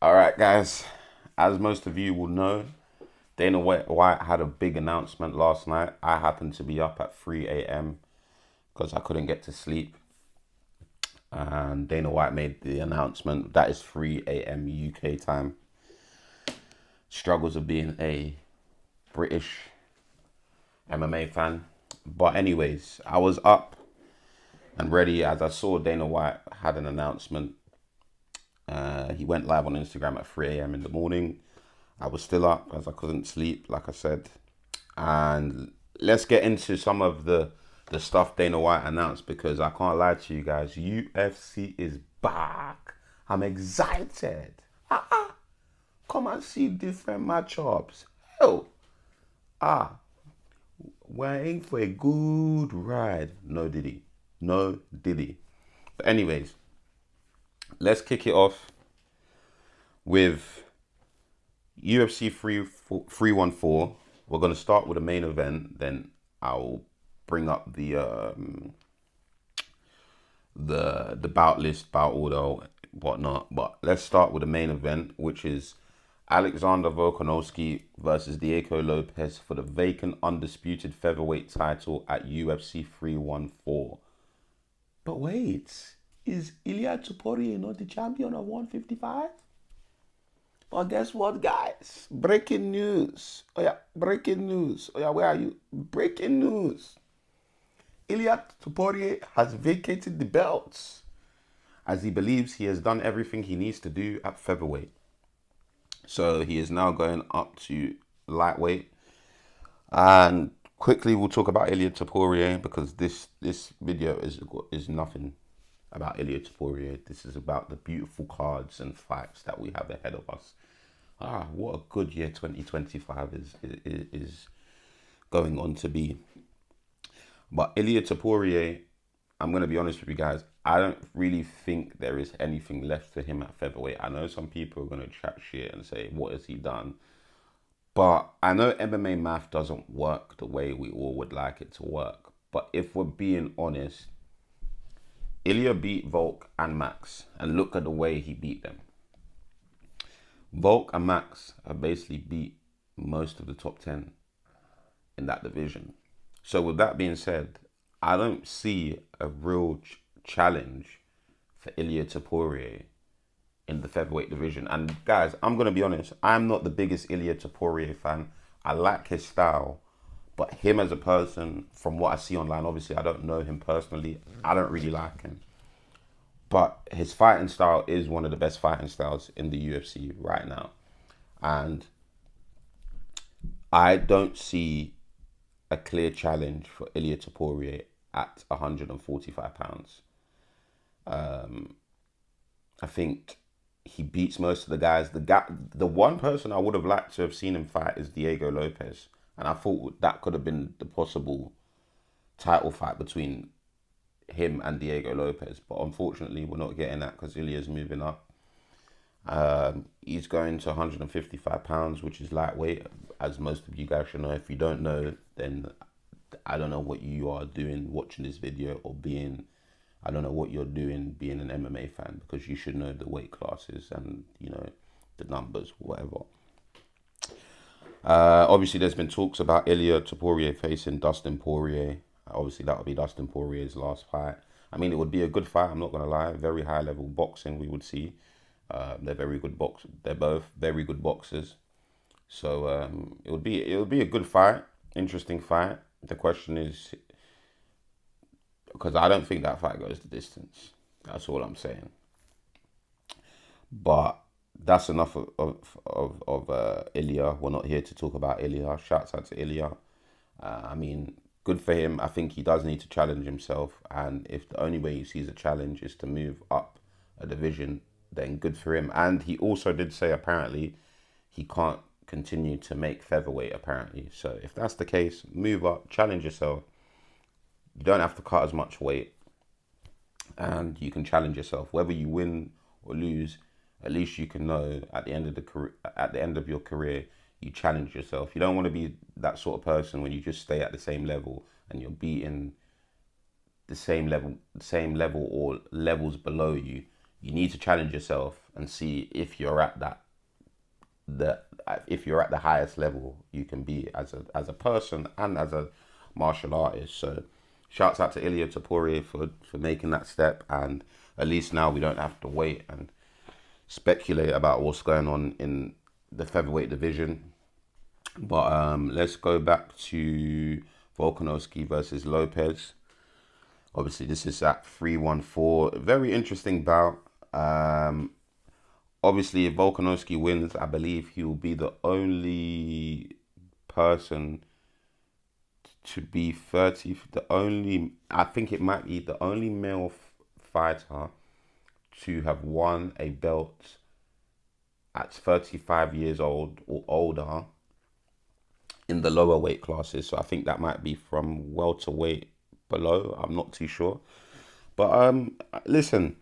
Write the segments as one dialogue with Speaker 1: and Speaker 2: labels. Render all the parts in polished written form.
Speaker 1: All right, guys. As most of you will know, Dana White had a big announcement last night. I happened to be up at 3 a.m. because I couldn't get to sleep. And Dana White made the announcement. That is 3 a.m. UK time. Struggles of being a British MMA fan. But, anyways, I was up and ready as I saw Dana White had an announcement. He went live on Instagram at 3 a.m. in the morning. I was still up as I couldn't sleep, like I said. And let's get into some of the stuff Dana White announced because I can't lie to you guys. UFC is back. I'm excited. Come and see different matchups. Hell, we're in for a good ride. No diddy. No diddy. But anyways, let's kick it off with UFC 314. We're going to start with the main event. Then I'll bring up the bout list, bout order, whatnot. But let's start with the main event, which is Alexander Volkanovski versus Diego Lopez for the vacant undisputed featherweight title at UFC 314. But wait, is Ilia Topuria not the champion of 155? But guess what, guys? Breaking news. Oh yeah, breaking news. Oh yeah, where are you? Breaking news. Ilia Topuria has vacated the belts as he believes he has done everything he needs to do at featherweight. So he is now going up to lightweight. And quickly, we'll talk about Ilia Topuria because this video is nothing about Ilia Topuria. This is about the beautiful cards and fights that we have ahead of us. What a good year 2025 is going on to be. But Ilia Topuria, I'm going to be honest with you guys, I don't really think there is anything left for him at featherweight. I know some people are going to chat shit and say, what has he done? But I know MMA math doesn't work the way we all would like it to work. But if we're being honest, Ilya beat Volk and Max, and look at the way he beat them. Volk and Max have basically beat most of the top 10 in that division. So with that being said, I don't see a real challenge for Ilya Topuria in the featherweight division. And guys, I'm going to be honest, I'm not the biggest Ilya Topuria fan. I like his style, but him as a person, from what I see online, obviously I don't know him personally, I don't really like him. But his fighting style is one of the best fighting styles in the UFC right now. And I don't see a clear challenge for Ilya Topuria at 145 pounds. I think he beats most of the guys. The one person I would have liked to have seen him fight is Diego Lopez, and I thought that could have been the possible title fight between him and Diego Lopez. But unfortunately, we're not getting that because Ilya's moving up. He's going to 155 pounds, which is lightweight, as most of you guys should know. If you don't know, then I don't know what you are doing watching this video or I don't know what you're doing being an MMA fan because you should know the weight classes and, the numbers, whatever. Obviously, there's been talks about Ilya Topuria facing Dustin Poirier. Obviously, that would be Dustin Poirier's last fight. I mean, it would be a good fight. I'm not gonna lie. Very high level boxing we would see. They're very good box. They're both very good boxers. So it would be a good fight, interesting fight. The question is because I don't think that fight goes the distance. That's all I'm saying. But that's enough of Ilya. We're not here to talk about Ilya. Shouts out to Ilya. I mean, good for him. I think he does need to challenge himself. And if the only way he sees a challenge is to move up a division, then good for him. And he also did say apparently he can't continue to make featherweight apparently. So if that's the case, move up, challenge yourself. You don't have to cut as much weight and you can challenge yourself. Whether you win or lose, at least you can know at the end of the career, at the end of your career, you challenge yourself. You don't want to be that sort of person when you just stay at the same level and you're beating the same level or levels below you. You need to challenge yourself and see if you're at the if you're at the highest level you can be as a person and as a martial artist. So shouts out to Ilia Topuria for making that step, and at least now we don't have to wait and speculate about what's going on in the featherweight division. But let's go back to Volkanovski versus Lopez. Obviously, this is at 314. Very interesting bout. Obviously, if Volkanovski wins, I believe he will be the only person to be 30. I think it might be the only male fighter to have won a belt at 35 years old or older in the lower weight classes. So I think that might be from welterweight below. I'm not too sure. But listen,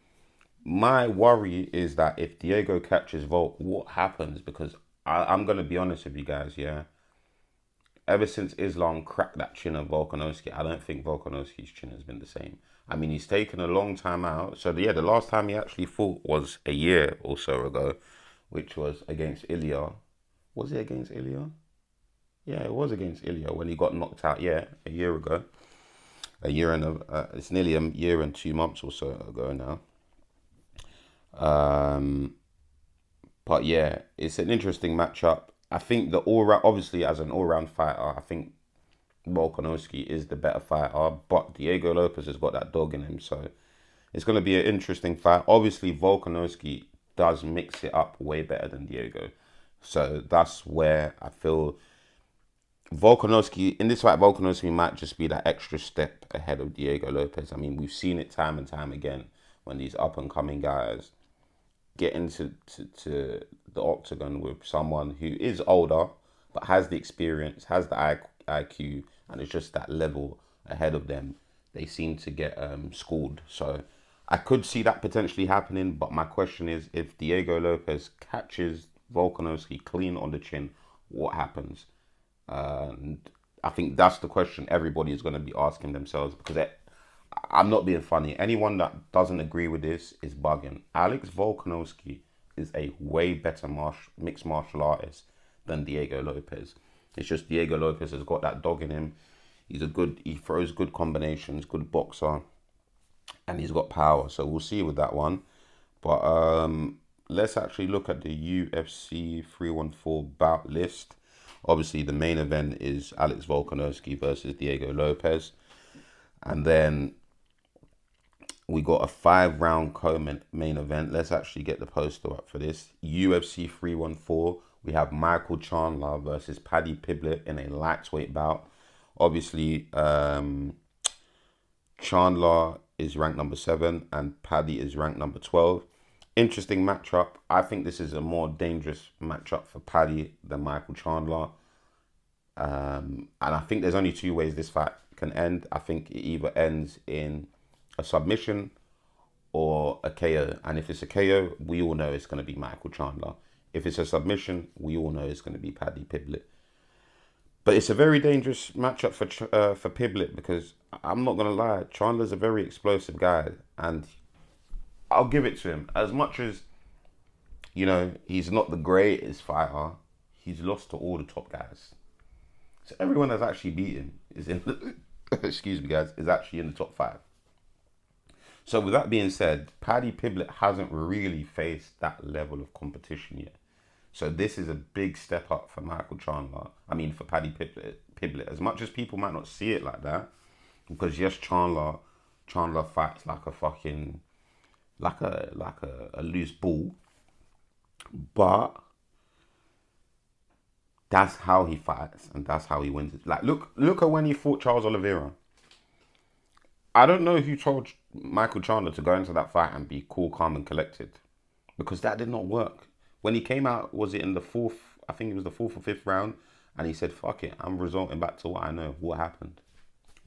Speaker 1: my worry is that if Diego catches Volk, what happens? Because I'm going to be honest with you guys, yeah. Ever since Islam cracked that chin of Volkanovski, I don't think Volkanovski's chin has been the same. I mean, he's taken a long time out. So, yeah, the last time he actually fought was a year or so ago, which was against Ilia. Was it against Ilia? Yeah, it was against Ilia when he got knocked out, yeah, a year ago. It's nearly a year and 2 months or so ago now. But yeah, it's an interesting matchup. I think obviously as an all-round fighter, I think Volkanovski is the better fighter, but Diego Lopez has got that dog in him, so it's going to be an interesting fight. Obviously, Volkanovski does mix it up way better than Diego, so that's where I feel in this fight, Volkanovski might just be that extra step ahead of Diego Lopez. I mean, we've seen it time and time again when these up-and-coming guys get into the octagon with someone who is older but has the experience, has the IQ, and it's just that level ahead of them. They seem to get schooled. So I could see that potentially happening, but my question is, if Diego Lopez catches Volkanovski clean on the chin, what happens? And I think that's the question everybody is going to be asking themselves, because I'm not being funny. Anyone that doesn't agree with this is bugging. Alex Volkanovski is a way better mixed martial artist than Diego Lopez. It's just Diego Lopez has got that dog in him. He throws good combinations, good boxer, and he's got power. So we'll see with that one. But let's actually look at the UFC 314 bout list. Obviously, the main event is Alex Volkanovski versus Diego Lopez. And then we got a 5-round co-main event. Let's actually get the poster up for this. UFC 314. We have Michael Chandler versus Paddy Pimblett in a lightweight bout. Obviously, Chandler is ranked number 7 and Paddy is ranked number 12. Interesting matchup. I think this is a more dangerous matchup for Paddy than Michael Chandler. And I think there's only 2 ways this fight can end. I think it either ends in a submission or a KO. And if it's a KO, we all know it's going to be Michael Chandler. If it's a submission, we all know it's going to be Paddy Pimblett. But it's a very dangerous matchup for Pimblett, because I'm not going to lie, Chandler's a very explosive guy, and I'll give it to him. As much as, he's not the greatest fighter, he's lost to all the top guys. So everyone that's actually beaten is excuse me guys, is actually in the top 5. So with that being said, Paddy Pimblett hasn't really faced that level of competition yet. So this is a big step up for Michael Chandler. I mean, for Paddy Pimblett. As much as people might not see it like that, because yes, Chandler fights like a fucking like a loose ball, but that's how he fights and that's how he wins it. Like look at when he fought Charles Oliveira. I don't know who told Michael Chandler to go into that fight and be cool, calm, and collected, because that did not work. When he came out, was it in the 4th? I think it was the 4th or 5th round, and he said, "Fuck it, I'm resorting back to what I know." What happened?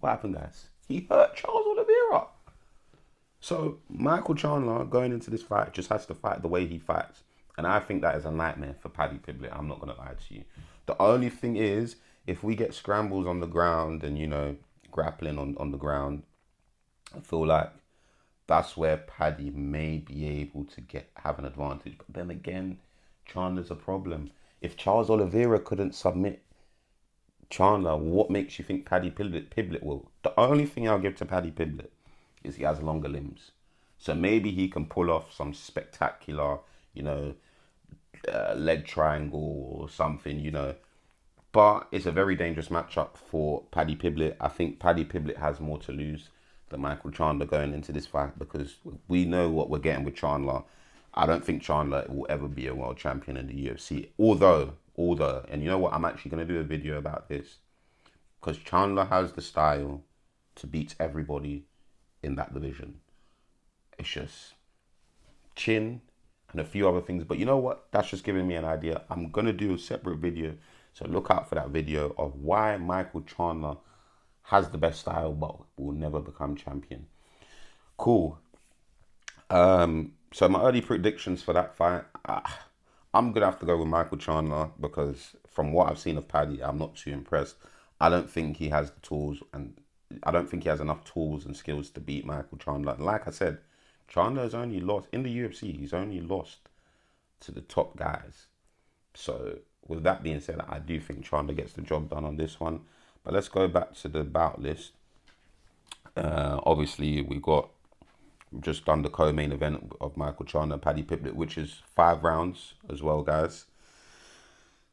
Speaker 1: What happened, guys? He hurt Charles Oliveira. So Michael Chandler going into this fight just has to fight the way he fights, and I think that is a nightmare for Paddy Pimblett. I'm not gonna lie to you. The only thing is, if we get scrambles on the ground and grappling on the ground, I feel like that's where Paddy may be able to have an advantage. But then again, Chandler's a problem. If Charles Oliveira couldn't submit Chandler, what makes you think Paddy Piblet will? The only thing I'll give to Paddy Piblet is he has longer limbs. So maybe he can pull off some spectacular, leg triangle or something, But it's a very dangerous matchup for Paddy Piblet. I think Paddy Piblet has more to lose than Michael Chandler going into this fight, because we know what we're getting with Chandler. I don't think Chandler will ever be a world champion in the UFC. Although, and you know what? I'm actually going to do a video about this, because Chandler has the style to beat everybody in that division. It's just chin and a few other things. But you know what? That's just giving me an idea. I'm going to do a separate video. So look out for that video of why Michael Chandler has the best style but will never become champion. Cool. So my early predictions for that fight, I'm going to have to go with Michael Chandler, because from what I've seen of Paddy, I'm not too impressed. I don't think he has the tools, and I don't think he has enough tools and skills to beat Michael Chandler. And like I said, Chandler has only lost, in the UFC, he's only lost to the top guys. So with that being said, I do think Chandler gets the job done on this one. But let's go back to the bout list. Obviously, we've just done the co-main event of Michael Chandler and Paddy Piblet, which is 5 rounds as well, guys.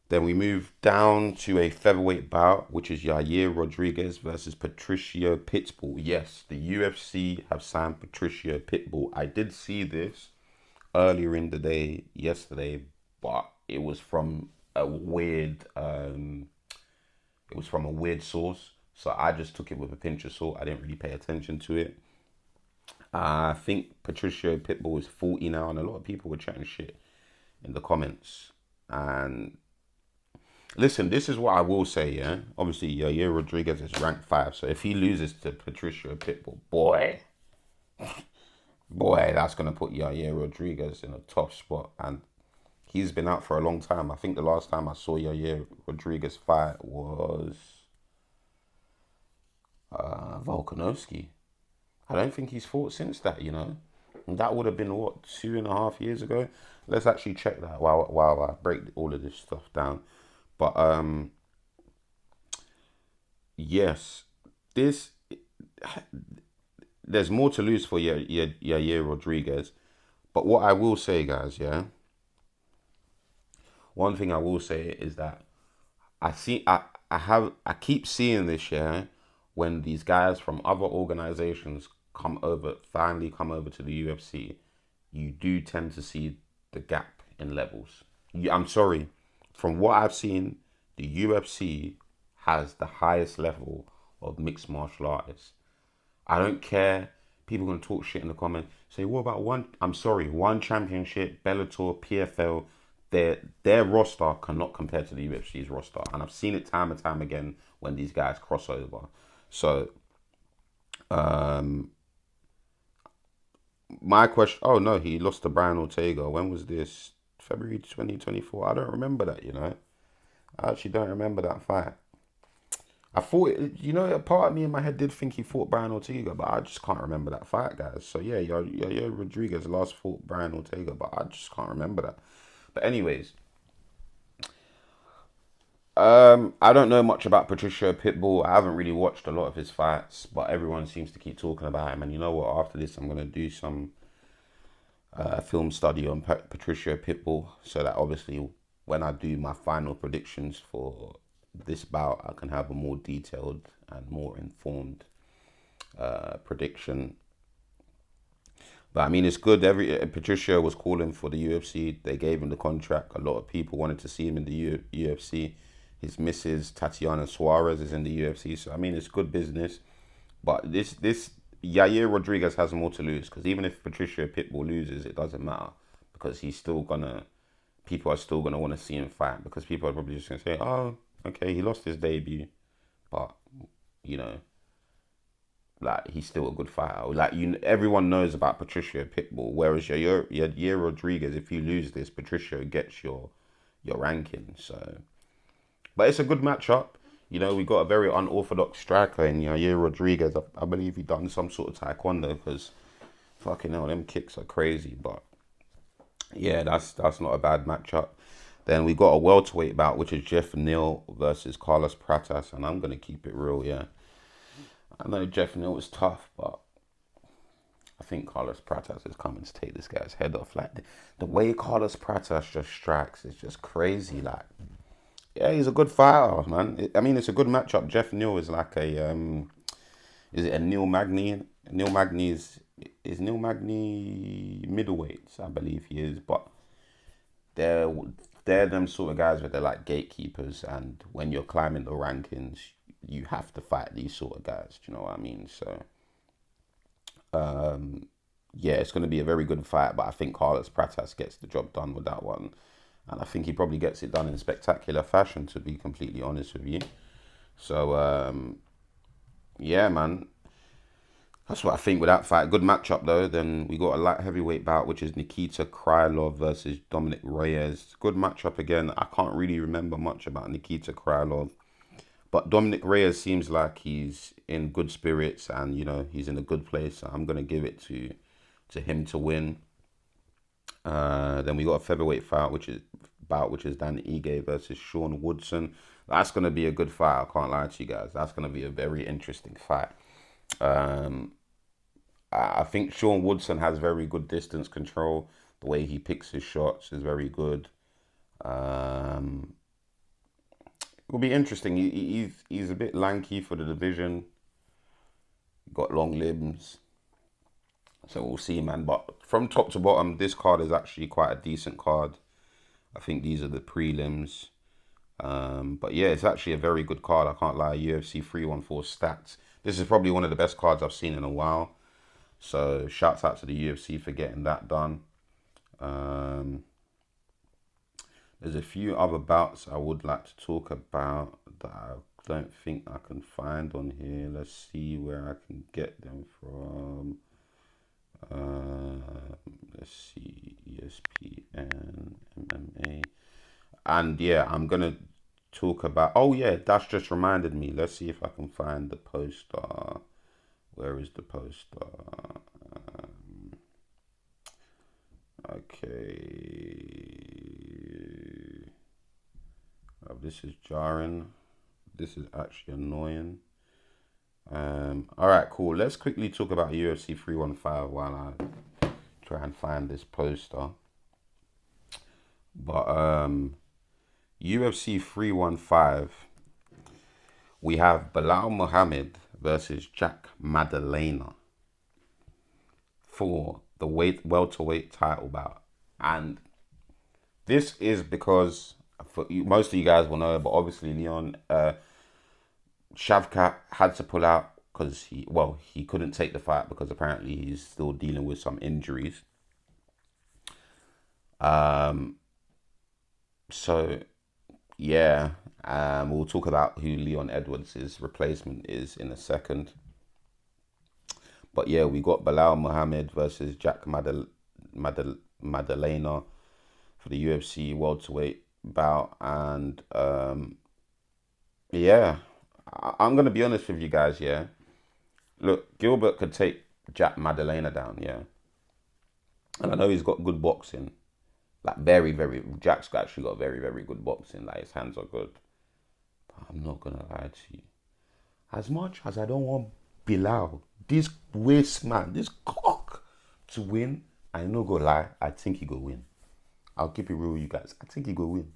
Speaker 1: Then we move down to a featherweight bout, which is Yair Rodriguez versus Patricio Pitbull. Yes, the UFC have signed Patricio Pitbull. I did see this earlier in the day, yesterday, but it was from a weird source. So I just took it with a pinch of salt. I didn't really pay attention to it. I think Patricio Pitbull is 40 now, and a lot of people were chatting shit in the comments. And listen, this is what I will say, yeah? Obviously, Yair Rodriguez is ranked 5, so if he loses to Patricio Pitbull, boy, that's going to put Yair Rodriguez in a tough spot. And he's been out for a long time. I think the last time I saw Yair Rodriguez fight was Volkanovski. I don't think he's fought since that, And that would have been, 2.5 years ago? Let's actually check that while I break all of this stuff down. But, yes, there's more to lose for Yair Rodriguez. But what I will say, guys, yeah? One thing I will say is that I keep seeing this, yeah, when these guys from other organizations finally come over to the UFC, you do tend to see the gap in levels. I'm sorry, from what I've seen, the UFC has the highest level of mixed martial artists. I don't care. People are going to talk shit in the comments. Say, what about one championship, Bellator, PFL, their roster cannot compare to the UFC's roster. And I've seen it time and time again when these guys cross over. So, my question, oh no, he lost to Brian Ortega. When was this? February 2024. I don't remember that, I actually don't remember that fight. I thought, a part of me in my head did think he fought Brian Ortega, but I just can't remember that fight, guys. So yeah, Rodriguez last fought Brian Ortega, but I just can't remember that. But anyways, I don't know much about Patricio Pitbull. I haven't really watched a lot of his fights, but everyone seems to keep talking about him. And you know what? After this, I'm going to do some film study on Patricio Pitbull, so that obviously when I do my final predictions for this bout, I can have a more detailed and more informed prediction. But I mean, it's good. Patricio was calling for the UFC. They gave him the contract. A lot of people wanted to see him in the UFC. His missus, Tatiana Suarez, is in the UFC. So, I mean, it's good business. But this Yair Rodriguez has more to lose, because even if Patricio Pitbull loses, it doesn't matter, because people are still going to want to see him fight, because people are probably just going to say, oh, okay, he lost his debut. But, like, he's still a good fighter. Like, everyone knows about Patricio Pitbull, whereas Yair Rodriguez, if you lose this, Patricio gets your ranking. So, but it's a good matchup. We got a very unorthodox striker in Yair Rodriguez. I believe he done some sort of taekwondo, because fucking hell, them kicks are crazy. But yeah, that's not a bad matchup. Then we got a welterweight bout, which is Jeff Neal versus Carlos Pratas, and I'm gonna keep it real. Yeah, I know Jeff Neal is tough, but I think Carlos Pratas is coming to take this guy's head off. Like the way Carlos Pratas just strikes is just crazy. Like, yeah, he's a good fighter, man. I mean, it's a good matchup. Jeff Neal is like a is it a Neil Magny? Neil Magny is Neil Magny middleweights, I believe he is, but they're they're them sort of guys where they're like gatekeepers, and when you're climbing the rankings, you have to fight these sort of guys. Do you know what I mean? So yeah, it's going to be a very good fight, but I think Carlos Pratas gets the job done with that one. And I think he probably gets it done in spectacular fashion, to be completely honest with you. So, yeah, man. That's what I think with that fight. Good matchup, though. Then we got a light heavyweight bout, which is Nikita Krylov versus Dominic Reyes. Good matchup again. I can't really remember much about Nikita Krylov. But Dominic Reyes seems like he's in good spirits and, he's in a good place. So I'm going to give it to him to win. Then we got a featherweight fight, which is Dan Ige versus Sean Woodson. That's going to be a good fight. I can't lie to you guys. That's going to be a very interesting fight. I think Sean Woodson has very good distance control. The way he picks his shots is very good. It will be interesting. He's a bit lanky for the division. Got long limbs. So we'll see, man. But from top to bottom, this card is actually quite a decent card. I think these are the prelims. But yeah, it's actually a very good card. I can't lie. UFC 314 stats. This is probably one of the best cards I've seen in a while. So shouts out to the UFC for getting that done. There's a few other bouts I would like to talk about that I don't think I can find on here. Let's see where I can get them from. Let's see, ESPN, MMA. And yeah, I'm going to talk about... Oh yeah, that's just reminded me. Let's see if I can find the poster. Where is the poster? Okay. Oh, this is jarring. This is actually annoying. All right, cool. Let's quickly talk about UFC 315 while I try and find this poster. But UFC 315, we have Belal Muhammad versus Jack Maddalena for the welterweight title bout. And this is because most of you guys will know, but obviously Leon Shavkat had to pull out because he couldn't take the fight because apparently he's still dealing with some injuries. So yeah, we'll talk about who Leon Edwards' replacement is in a second. But yeah, we got Belal Muhammad versus Jack Maddalena for the UFC welterweight bout, and yeah, I'm gonna be honest with you guys. Yeah, look, Gilbert could take Jack Maddalena down. Yeah, and I know he's got good boxing. Like Jack's actually got very, very good boxing. Like his hands are good. But I'm not gonna lie to you. As much as I don't want Bilal, this waste man, this cock, to win, I no go lie. I think he go win. I'll keep it real with you guys. I think he go win.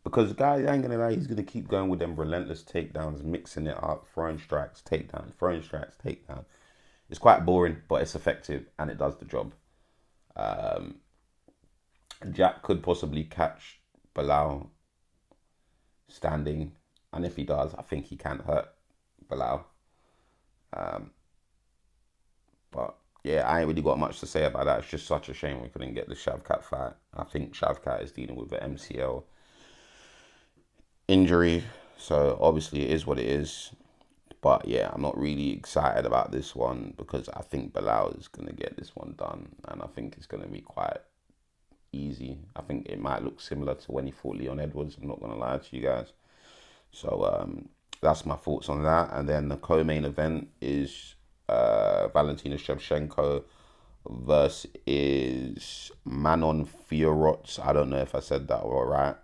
Speaker 1: Because guys, I ain't gonna lie, he's gonna keep going with them relentless takedowns, mixing it up, throwing strikes, takedown, throwing strikes, takedown. It's quite boring, but it's effective and it does the job. Jack could possibly catch Belal standing, and if he does, I think he can hurt Belal. But yeah, I ain't really got much to say about that. It's just such a shame we couldn't get the Shavkat fight. I think Shavkat is dealing with the MCL injury, so obviously it is what it is. But yeah, I'm not really excited about this one because I think Belal is going to get this one done, and I think it's going to be quite easy. I think it might look similar to when he fought Leon Edwards. I'm not going to lie to you guys. So that's my thoughts on that. And then the co-main event is Valentina Shevchenko versus Manon Fiorot. I don't know if I said that all right.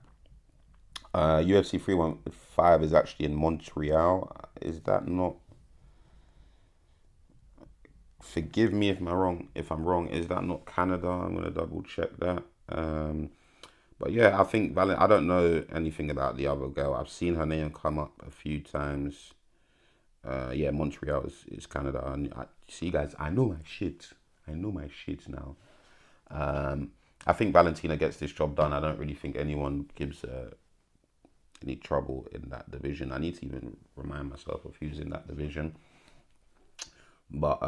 Speaker 1: UFC 315 is actually in Montreal. Is that not? Forgive me if I'm wrong. If I'm wrong, is that not Canada? I'm gonna double check that. But yeah, I think I don't know anything about the other girl. I've seen her name come up a few times. Yeah, Montreal is Canada. And see, guys, I know my shit. I know my shit now. I think Valentina gets this job done. I don't really think anyone gives any trouble in that division. I need to even remind myself of who's in that division. But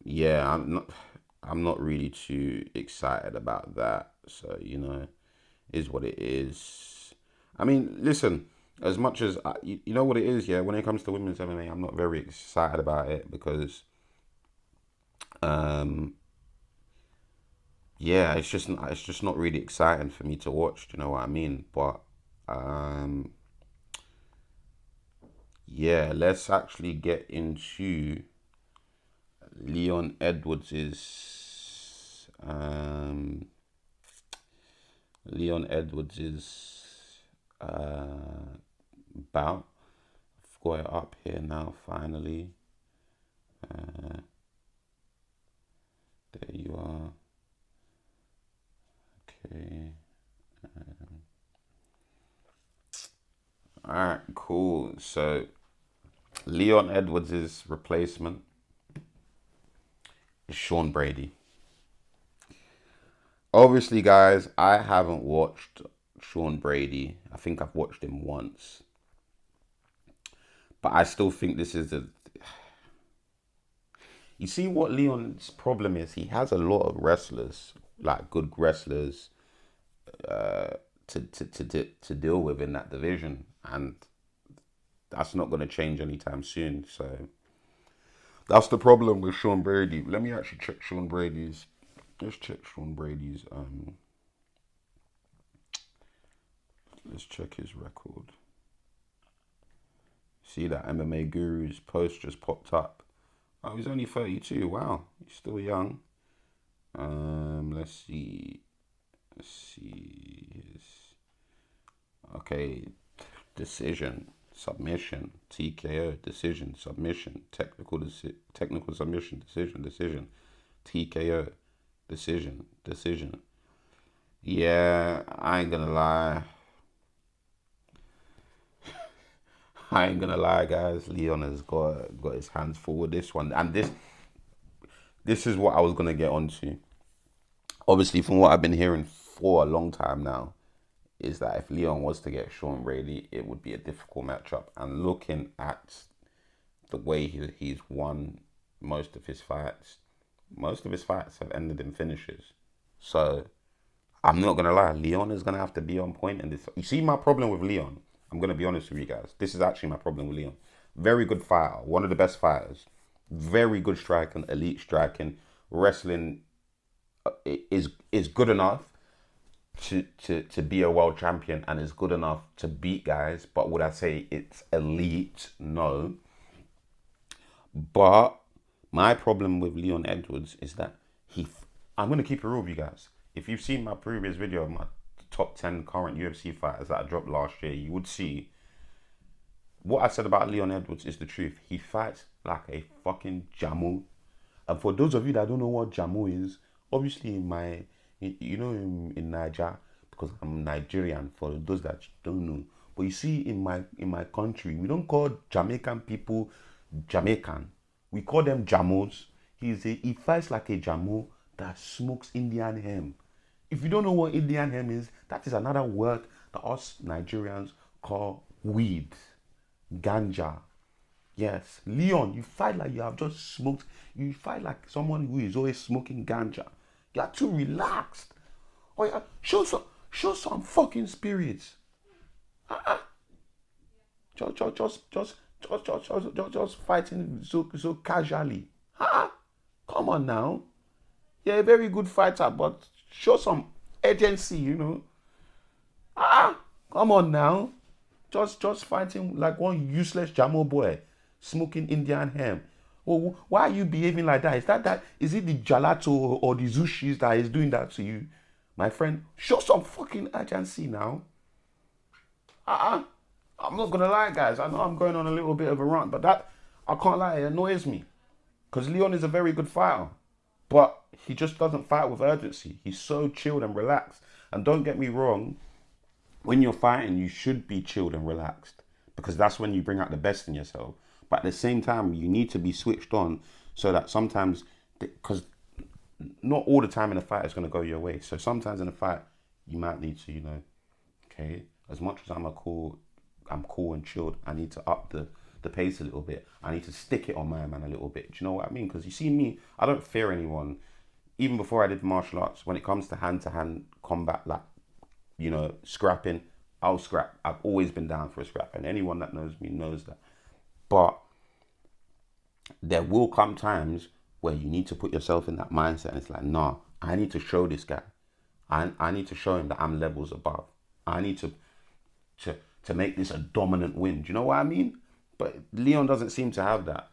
Speaker 1: yeah, I'm not really too excited about that. So is what it is. I mean, listen, as much as you know what it is, yeah. When it comes to women's MMA, I'm not very excited about it because, um, yeah, it's just not really exciting for me to watch. Do you know what I mean? But um, yeah, let's actually get into Leon Edwards's Leon Edwards's bout. I've got it up here now. Finally, there you are. Okay. All right. Cool. So Leon Edwards's replacement is Sean Brady. Obviously, guys, I haven't watched Sean Brady. I think I've watched him once. But I still think this is the. You see what Leon's problem is? He has a lot of wrestlers, like good wrestlers, to deal with in that division, and that's not going to change anytime soon. So that's the problem with Sean Brady. Let me actually check Sean Brady's. Let's check Sean Brady's. Let's check his record. See that MMA Guru's post just popped up. Oh, he's only 32. Wow, he's still young. Let's see. Let's see his. Okay, decision, submission, TKO, decision, submission, technical submission, decision, TKO, decision. Yeah, I ain't gonna lie. I ain't gonna lie, guys. Leon has got his hands full with this one, and this is what I was gonna get onto. Obviously, from what I've been hearing for a long time now, is that if Leon was to get Sean Brady, it would be a difficult matchup. And looking at the way he's won most of his fights have ended in finishes. So I'm not gonna lie, Leon is gonna have to be on point in this. You see, my problem with Leon, I'm gonna be honest with you guys. This is actually my problem with Leon. Very good fighter, one of the best fighters, very good striking, elite striking, wrestling is good enough to be a world champion and is good enough to beat guys. But would I say it's elite? No. But my problem with Leon Edwards is that I'm going to keep it real with you guys. If you've seen my previous video of my top 10 current UFC fighters that I dropped last year, you would see what I said about Leon Edwards is the truth. He fights like a fucking Jamu. And for those of you that don't know what Jamu is, obviously in Niger, because I'm Nigerian, for those that don't know. But you see, in my country, we don't call Jamaican people Jamaican. We call them Jamos. He fights like a Jamo that smokes Indian hemp. If you don't know what Indian hemp is, that is another word that us Nigerians call weed. Ganja. Yes. Leon, you fight like you have just smoked. You fight like someone who is always smoking ganja. You are too relaxed. Oh yeah, show some fucking spirits. Just fighting so casually. Come on now. You're a very good fighter, but show some urgency, come on now. Just fighting like one useless Jamo boy, smoking Indian hemp. Well, why are you behaving like that? Is it the gelato or the sushis that is doing that to you? My friend, show some fucking urgency now. I'm not gonna lie, guys. I know I'm going on a little bit of a rant, but that, I can't lie, it annoys me. Because Leon is a very good fighter, but he just doesn't fight with urgency. He's so chilled and relaxed. And don't get me wrong, when you're fighting, you should be chilled and relaxed because that's when you bring out the best in yourself. But at the same time, you need to be switched on so that sometimes, because not all the time in a fight is going to go your way. So sometimes in a fight, you might need to, okay, as much as I'm cool and chilled, I need to up the pace a little bit. I need to stick it on my man a little bit. Do you know what I mean? Because you see me, I don't fear anyone. Even before I did martial arts, when it comes to hand combat, like, scrapping, I'll scrap. I've always been down for a scrap. And anyone that knows me knows that. But there will come times where you need to put yourself in that mindset. And it's like, nah, I need to show this guy. I need to show him that I'm levels above. I need to make this a dominant win. Do you know what I mean? But Leon doesn't seem to have that.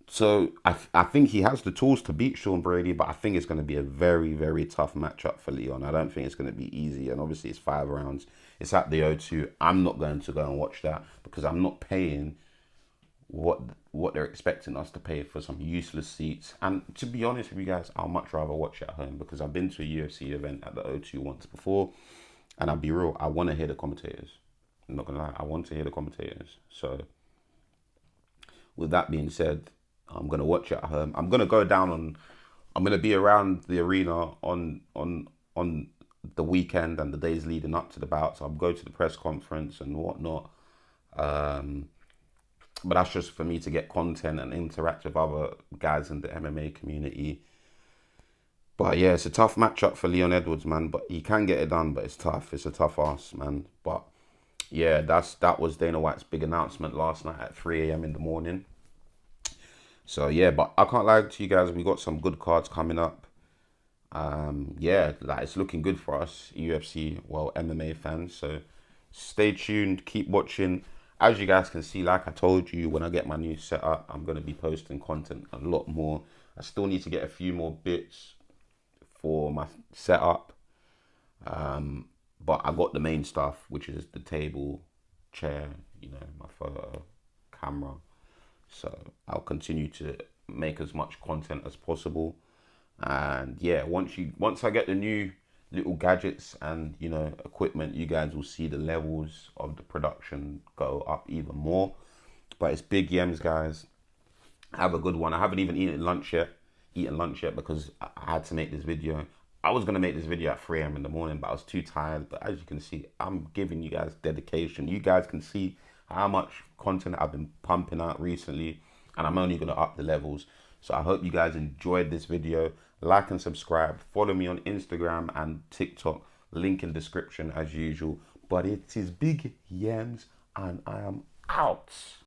Speaker 1: So I think he has the tools to beat Sean Brady, but I think it's going to be a very, very tough matchup for Leon. I don't think it's going to be easy. And obviously it's 5 rounds. It's at the O2. I'm not going to go and watch that because I'm not paying what they're expecting us to pay for some useless seats. And to be honest with you guys, I'll much rather watch it at home because I've been to a UFC event at the O2 once before. And I'll be real, I want to hear the commentators. I'm not going to lie, I want to hear the commentators. So with that being said, I'm going to watch it at home. I'm going to go down I'm going to be around the arena on the weekend and the days leading up to the bout. So I'll go to the press conference and whatnot. But that's just for me to get content and interact with other guys in the MMA community. But yeah, it's a tough matchup for Leon Edwards, man. But he can get it done, but it's tough. It's a tough ask, man. But yeah, that was Dana White's big announcement last night at 3 a.m. in the morning. So yeah, but I can't lie to you guys, we got some good cards coming up. Yeah, like it's looking good for us, UFC, well, MMA fans. So stay tuned, keep watching. As you guys can see, like I told you, when I get my new setup, I'm going to be posting content a lot more. I still need to get a few more bits for my setup. But I got the main stuff, which is the table, chair, my photo, camera. So I'll continue to make as much content as possible. And yeah, once I get the new little gadgets and equipment, you guys will see the levels of the production go up even more. But it's big yams, guys. Have a good one. I haven't even eaten lunch yet because I had to make this video. I was going to make this video at 3 a.m. in the morning, but I was too tired. But as you can see, I'm giving you guys dedication. You guys can see how much content I've been pumping out recently, and I'm only going to up the levels. So I hope you guys enjoyed this video. Like and subscribe. Follow me on Instagram and TikTok. Link in description as usual. But it is big yams, and I am out.